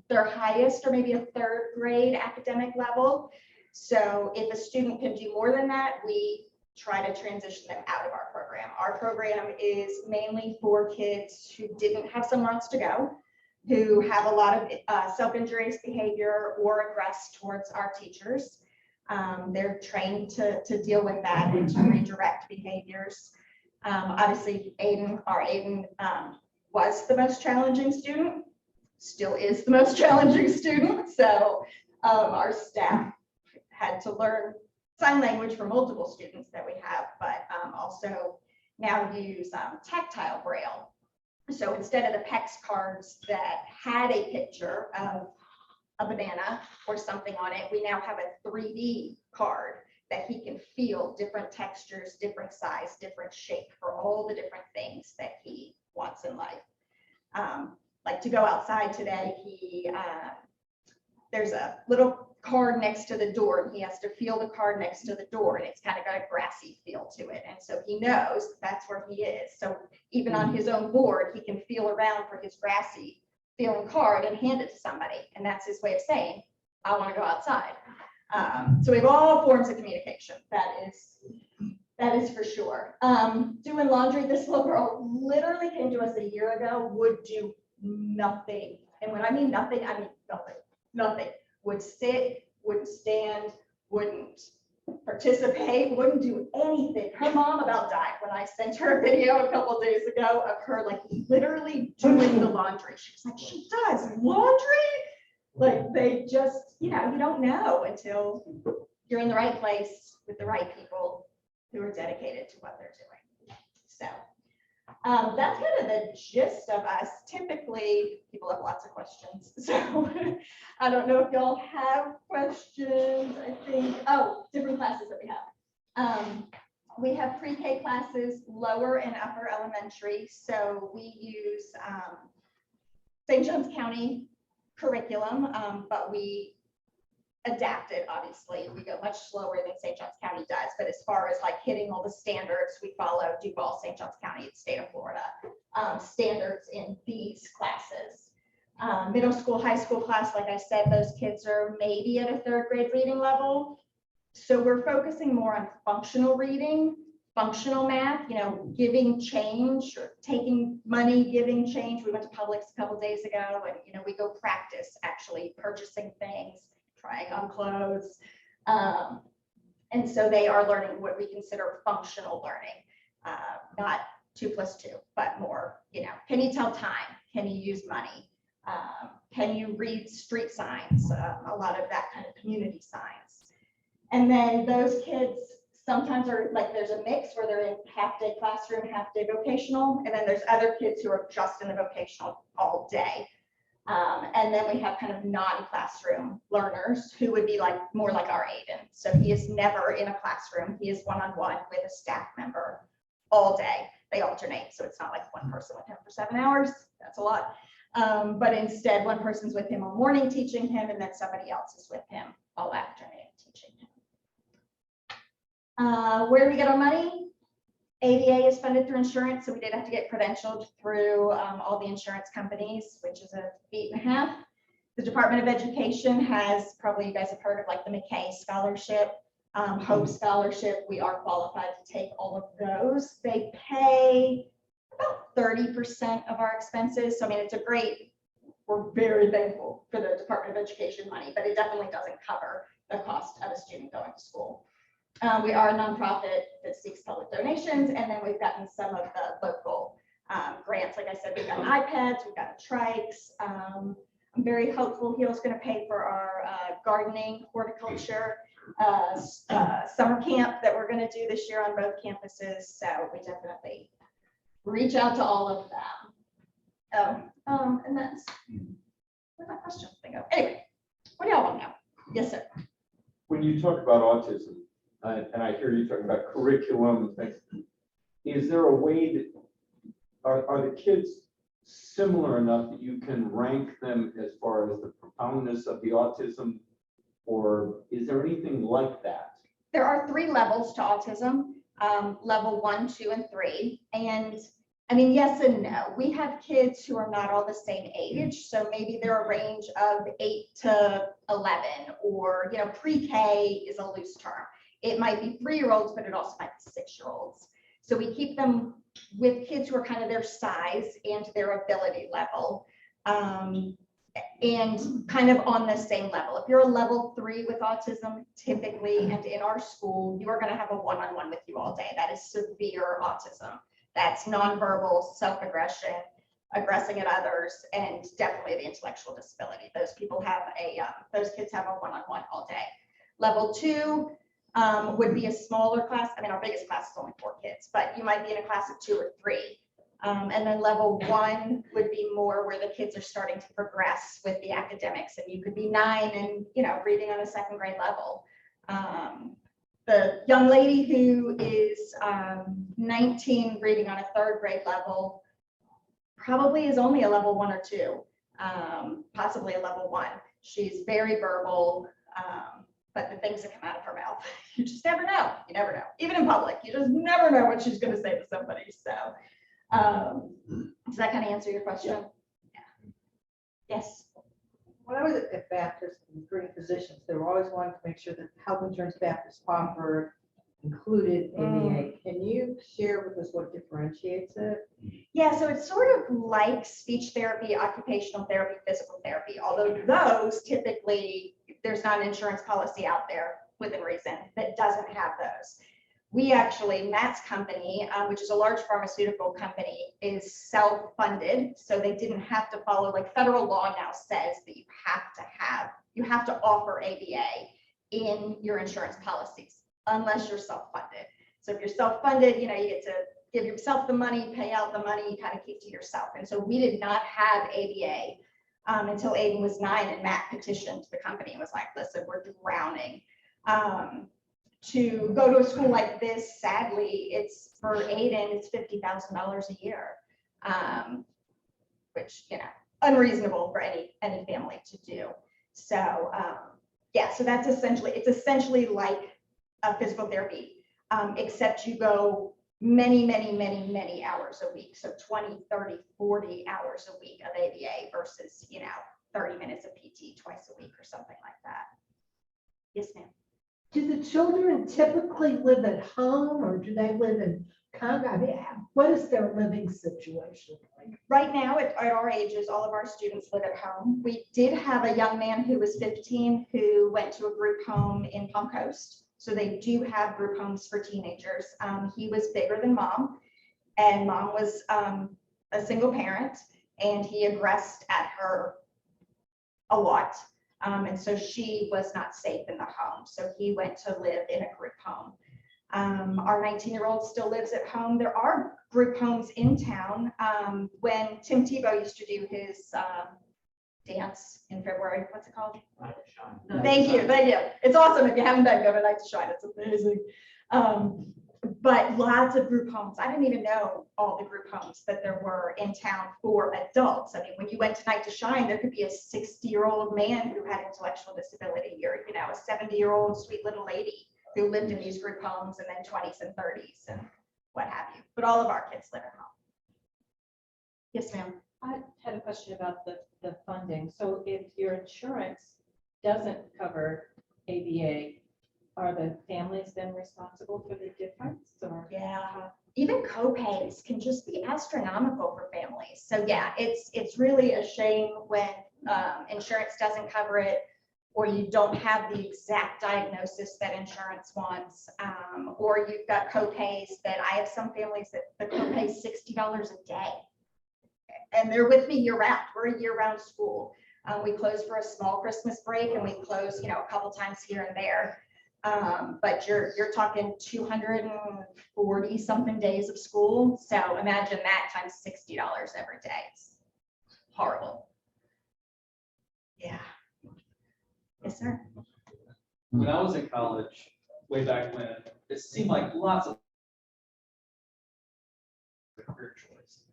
their highest or maybe a 3rd grade academic level. So if a student can do more than that, we try to transition them out of our program. Our program is mainly for kids who didn't have somewhere else to go, who have a lot of self-injurious behavior or aggress towards our teachers. They're trained to deal with that and to redirect behaviors. Obviously, our Aiden was the most challenging student, still is the most challenging student. So our staff had to learn sign language for multiple students that we have, but also now use tactile braille. So instead of the PEX cards that had a picture of a banana or something on it, we now have a 3D card that he can feel different textures, different size, different shape for all the different things that he wants in life. Like to go outside today, there's a little card next to the door and he has to feel the card next to the door and it's kind of got a grassy feel to it. And so he knows that's where he is. So even on his own board, he can feel around for his grassy feeling card and hand it to somebody. And that's his way of saying, I want to go outside. So we have all forms of communication. That is for sure. Doing laundry, this little girl literally came to us a year ago, would do nothing. And when I mean nothing, I mean nothing. Would sit, wouldn't stand, wouldn't participate, wouldn't do anything. Her mom about died when I sent her a video a couple of days ago of her like literally doing the laundry. She was like, she does laundry? Like they just, you don't know until you're in the right place with the right people who are dedicated to what they're doing. So that's kind of the gist of us. Typically, people have lots of questions. So I don't know if y'all have questions. I think, different classes that we have. We have pre-K classes, lower and upper elementary. So we use St. Johns County curriculum, but we adapt it, obviously. We go much slower than St. Johns County does, but as far as like hitting all the standards, we follow Duval, St. Johns County, state of Florida, standards in these classes. Middle school, high school class, like I said, those kids are maybe at a 3rd grade reading level. So we're focusing more on functional reading, functional math, giving change, or taking money, giving change. We went to Publix a couple days ago and, we go practice actually purchasing things, trying on clothes. And so they are learning what we consider functional learning, not 2 + 2, but more, can you tell time? Can you use money? Can you read street signs? A lot of that kind of community signs. And then those kids sometimes are like, there's a mix where they're in half-day classroom, half-day vocational, and then there's other kids who are just in the vocational all day. And then we have kind of non-classroom learners who would be more like our Aiden. So he is never in a classroom. He is one-on-one with a staff member all day. They alternate. So it's not like one person with him for 7 hours. That's a lot. But instead, one person's with him all morning teaching him, and then somebody else is with him all afternoon teaching him. Where do we get our money? ADA is funded through insurance, so we did have to get credentialed through all the insurance companies, which is a feat and a half. The Department of Education has, probably you guys have heard of like the McKay Scholarship. Hope Scholarship, we are qualified to take all of those. They pay about 30% of our expenses. So I mean, it's a great, we're very thankful for the Department of Education money, but it definitely doesn't cover the cost of a student going to school. We are a nonprofit that seeks public donations, and then we've gotten some of the local grants. Like I said, we've got iPads, we've got trikes. I'm very hopeful Heal's going to pay for our gardening, horticulture, summer camp that we're going to do this year on both campuses. So we definitely reach out to all of them. And that's where's my question thing go? Anyway, what do y'all want to know? Yes, sir. When you talk about autism, and I hear you talking about curriculum and things, is there a way that, are the kids similar enough that you can rank them as far as the profoundness of the autism, or is there anything like that? There are 3 levels to autism, level 1, 2, and 3. And I mean, yes and no. We have kids who are not all the same age. So maybe they're a range of 8 to 11, or, you know, pre-K is a loose term. It might be 3-year-olds, but it also might be 6-year-olds. So we keep them with kids who are kind of their size and their ability level, and kind of on the same level. If you're a level 3 with autism, typically, and in our school, you are going to have a one-on-one with you all day. That is severe autism. That's nonverbal, self-aggression, aggressing at others, and definitely the intellectual disability. Those people have those kids have a one-on-one all day. Level 2 would be a smaller class. I mean, our biggest class is only 4 kids, but you might be in a class of 2 or 3. And then level 1 would be more where the kids are starting to progress with the academics, and you could be 9 and, you know, reading on a 2nd grade level. The young lady who is 19 reading on a 3rd grade level probably is only a level 1 or 2, possibly a level 1. She's very verbal, but the things that come out of her mouth, you just never know. You never know. Even in public, you just never know what she's going to say to somebody. So does that kind of answer your question? Yeah. Yes. When I was at Baptist and recruiting physicians, they were always wanting to make sure that health insurance Baptist offered included ABA. Can you share with us what differentiates it? Yeah, so it's sort of like speech therapy, occupational therapy, physical therapy, although those typically, there's not an insurance policy out there within reason that doesn't have those. We actually, Matt's company, which is a large pharmaceutical company, is self-funded. So they didn't have to follow, like federal law now says that you have to offer ABA in your insurance policies unless you're self-funded. So if you're self-funded, you know, you get to give yourself the money, pay out the money, you kind of keep to yourself. And so we did not have ABA until Aiden was 9, and Matt petitioned the company and was like, listen, we're drowning. To go to a school like this, sadly, it's for Aiden, it's $50,000 a year, which, you know, unreasonable for any family to do. So yeah, so that's it's essentially like a physical therapy, except you go many hours a week. So 20, 30, 40 hours a week of ABA versus, you know, 30 minutes of PT twice a week or something like that. Yes, ma'am. Do the children typically live at home, or do they live in Congo? I mean, what is their living situation like? Right now, at our ages, all of our students live at home. We did have a young man who was 15 who went to a group home in Palm Coast. So they do have group homes for teenagers. He was bigger than mom, and mom was a single parent, and he aggressed at her a lot. And so she was not safe in the home. So he went to live in a group home. Our 19-year-old still lives at home. There are group homes in town. When Tim Tebow used to do his dance in February, what's it called? Night to Shine. Thank you. It's awesome. If you haven't been, go to Night to Shine. It's amazing. But lots of group homes. I didn't even know all the group homes that there were in town for adults. I mean, when you went to Night to Shine, there could be a 60-year-old man who had intellectual disability, or, you know, a 70-year-old sweet little lady who lived in these group homes, and then 20s and 30s and what have you. But all of our kids live at home. Yes, ma'am. I had a question about the funding. So if your insurance doesn't cover ABA, are the families then responsible for the difference or? Yeah, even co-pays can just be astronomical for families. So yeah, it's really a shame when insurance doesn't cover it, or you don't have the exact diagnosis that insurance wants, or you've got co-pays that I have some families that the copay is $60 a day. And they're with me year round. We're a year-round school. We close for a small Christmas break and we close, a couple times here and there. But you're talking 240 something days of school. So imagine that times $60 every day. It's horrible. Yeah. Yes, sir. When I was in college, way back when, it seemed like lots of career choice.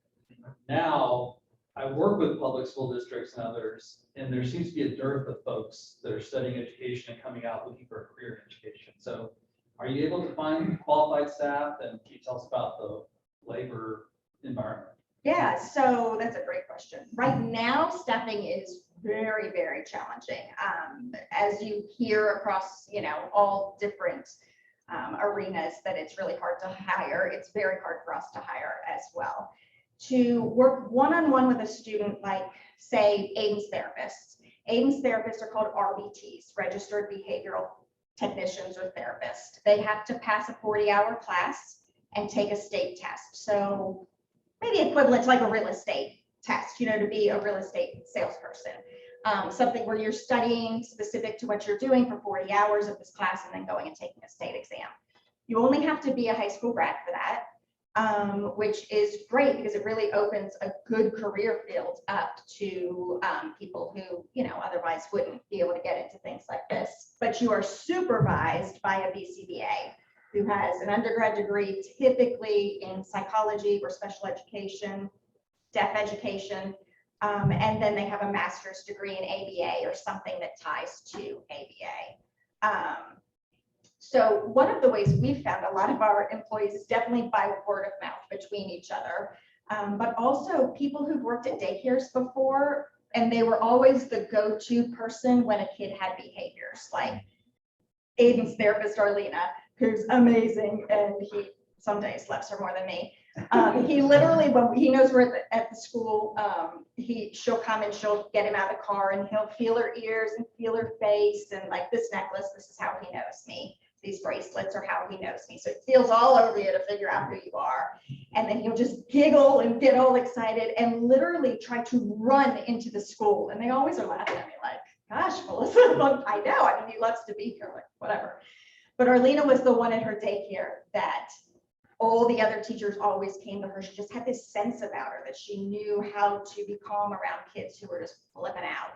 Now, I work with public school districts and others, and there seems to be a dearth of folks that are studying education and coming out looking for a career in education. So are you able to find qualified staff, and can you tell us about the labor environment? Yeah, so that's a great question. Right now, staffing is very, very challenging. As you hear across, all different arenas, that it's really hard to hire. It's very hard for us to hire as well. To work one-on-one with a student, like say Aiden's therapists. Aiden's therapists are called RBTs, Registered Behavioral Technicians or Therapists. They have to pass a 40-hour class and take a state test. So maybe equivalent to like a real estate test, to be a real estate salesperson. Something where you're studying specific to what you're doing for 40 hours of this class and then going and taking a state exam. You only have to be a high school grad for that. Which is great because it really opens a good career field up to people who, otherwise wouldn't be able to get into things like this. But you are supervised by a BCBA who has an undergrad degree, typically in psychology or special education, deaf education, and then they have a master's degree in ABA or something that ties to ABA. So one of the ways we've found a lot of our employees is definitely by word of mouth between each other, but also people who've worked at daycares before, and they were always the go-to person when a kid had behaviors, like Aiden's therapist, Arlena, who's amazing, and he some days loves her more than me. He literally, when he knows we're at the school, she'll come and she'll get him out of the car and he'll feel her ears and feel her face, and like this necklace, this is how he knows me. These bracelets are how he knows me. So it feels all over you to figure out who you are. And then he'll just giggle and get all excited and literally try to run into the school. And they always are laughing at me like, gosh, Melissa, I know. I mean, he loves to be here, like whatever. But Arlena was the one at her daycare that all the other teachers always came to her. She just had this sense about her that she knew how to be calm around kids who were just flipping out,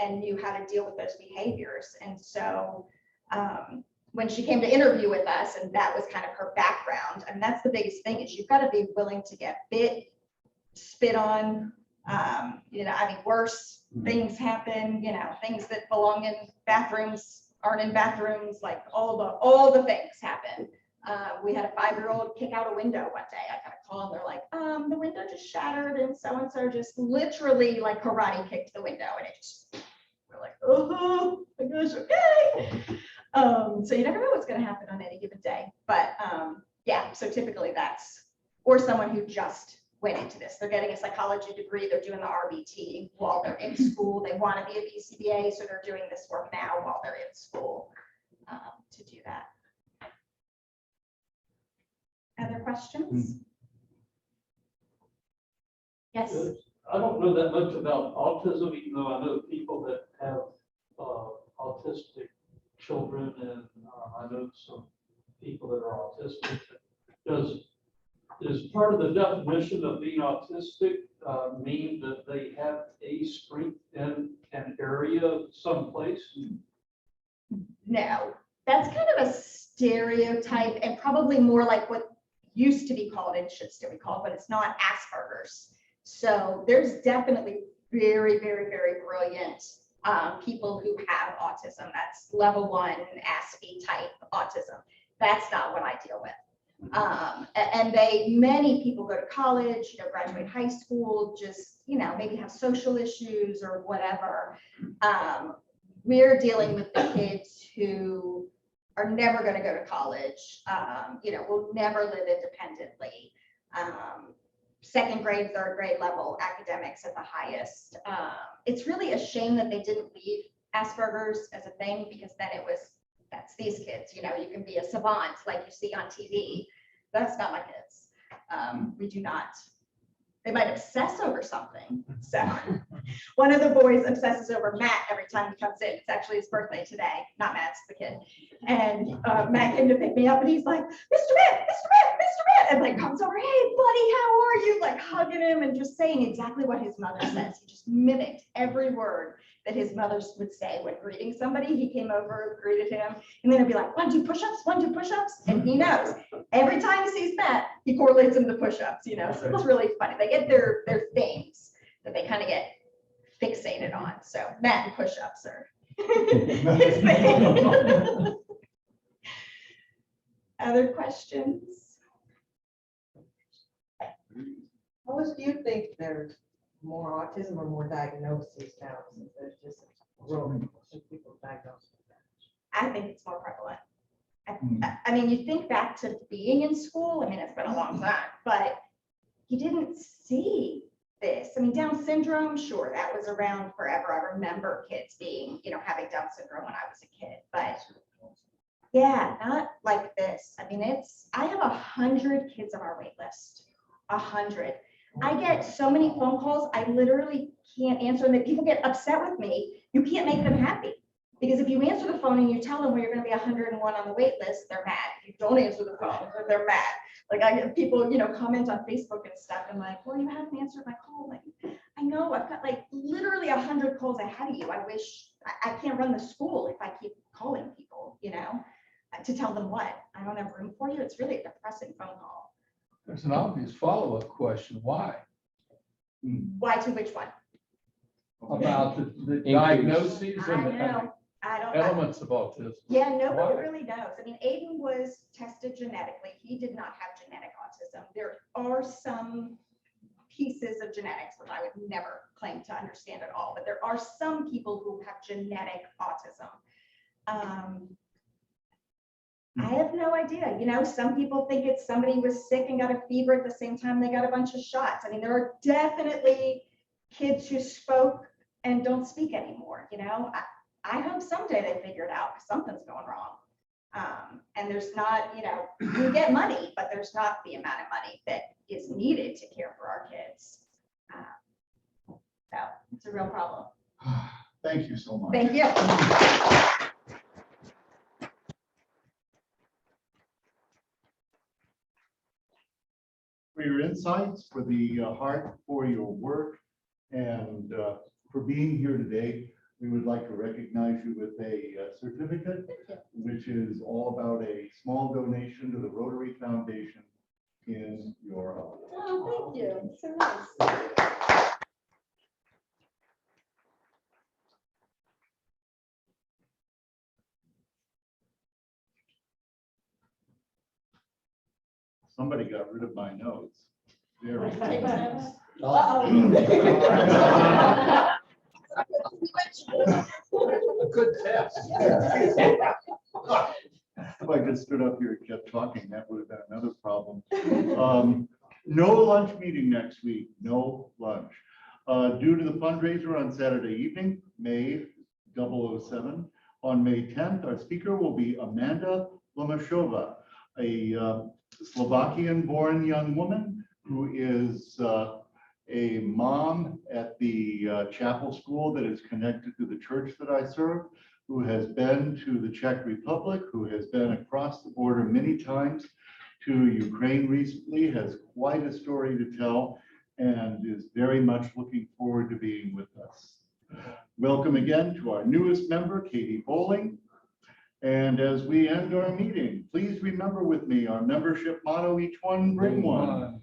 and knew how to deal with those behaviors. And so when she came to interview with us, and that was kind of her background, and that's the biggest thing, is you've got to be willing to get bit, spit on, worse things happen, things that belong in bathrooms aren't in bathrooms, like all the things happen. We had a 5-year-old kick out a window one day. I got a call and they're like, the window just shattered and so just literally like karate kicked the window, and it just, we're like, oh my gosh, okay. So you never know what's going to happen on any given day. But yeah, so typically that's, or someone who just went into this. They're getting a psychology degree. They're doing the RBT while they're in school. They want to be a BCBA, so they're doing this work now while they're in school to do that. Other questions? Yes. I don't know that much about autism, even though I know people that have autistic children, and I know some people that are autistic. Is part of the definition of being autistic mean that they have a strength in an area someplace? No, that's kind of a stereotype, and probably more like what used to be called and should still be called, but it's not, Asperger's. So there's definitely very, very, very brilliant people who have autism. That's level 1 ASPE type autism. That's not what I deal with. And many people go to college, graduate high school, just, maybe have social issues or whatever. We're dealing with the kids who are never going to go to college, will never live independently. Second grade, third grade level academics at the highest. It's really a shame that they didn't leave Asperger's as a thing, because then that's these kids, you can be a savant like you see on TV. That's not my kids. We do not. They might obsess over something. So one of the boys obsesses over Matt every time he comes in. It's actually his birthday today. Not Matt's the kid. And Matt came to pick me up and he's like, Mr. Matt, Mr. Matt, Mr. Matt. And like comes over, hey buddy, how are you? Like hugging him and just saying exactly what his mother says. He just mimicked every word that his mother would say when greeting somebody. He came over, greeted him, and then it'd be like, 1, 2 push-ups, 1, 2 push-ups. And he knows every time he sees Matt, he correlates them to push-ups, so it's really funny. They get their things that they kind of get fixated on. So Matt and push-ups are his thing. Other questions? Lois, do you think there's more autism or more diagnoses now, since there's just growing people diagnosed with that? I think it's more prevalent. I mean, you think back to being in school, I mean, it's been a long time, but you didn't see this. I mean, Down syndrome, sure, that was around forever. I remember kids being, having Down syndrome when I was a kid, but yeah, not like this. I mean, I have 100 kids on our wait list, 100. I get so many phone calls, I literally can't answer them. If people get upset with me, you can't make them happy. Because if you answer the phone and you tell them where you're going to be 101 on the wait list, they're mad. If you don't answer the phone, they're mad. Like I get people, comment on Facebook and stuff. And like, well, you haven't answered my call. Like, I know I've got like literally 100 calls ahead of you. I wish I can't run the school if I keep calling people, to tell them what. I don't have room for you. It's really a depressing phone call. There's an obvious follow-up question. Why? Why to which one? About the diagnoses I and know. I don't. elements of autism. Yeah, nobody Why? really knows. I mean, Aiden was tested genetically. He did not have genetic autism. There are some pieces of genetics, which I would never claim to understand at all, but there are some people who have genetic autism. I have no idea. Some people think it's somebody was sick and got a fever at the same time they got a bunch of shots. I mean, there are definitely kids who spoke and don't speak anymore. I hope someday they figure it out because something's going wrong. And there's not, we get money, but there's not the amount of money that is needed to care for our kids. So it's a real problem. Thank you so much. Thank you. For your insights, for the heart for your work, and for being here today. We would like to recognize you with a certificate, which is all about a small donation to the Rotary Foundation in your honor. Oh, thank you. So nice. Somebody got rid of my notes. Very Take good. notes. A good test. If I just stood up here and kept talking, that would have been another problem. No lunch meeting next week, no lunch. Due to the fundraiser on Saturday evening, May 007, on May 10th, our speaker will be Amanda Lomashova, a Slovakian-born young woman who is a mom at the chapel school that is connected to the church that I serve, who has been to the Czech Republic, who has been across the border many times to Ukraine recently, has quite a story to tell, and is very much looking forward to being with us. Welcome again to our newest member, Katie Bowling. And as we end our meeting, please remember with me our membership motto, each one bring one,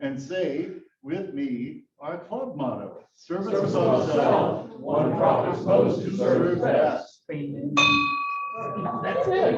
and say with me our club motto, service above self, one profits most who serve best. That's it.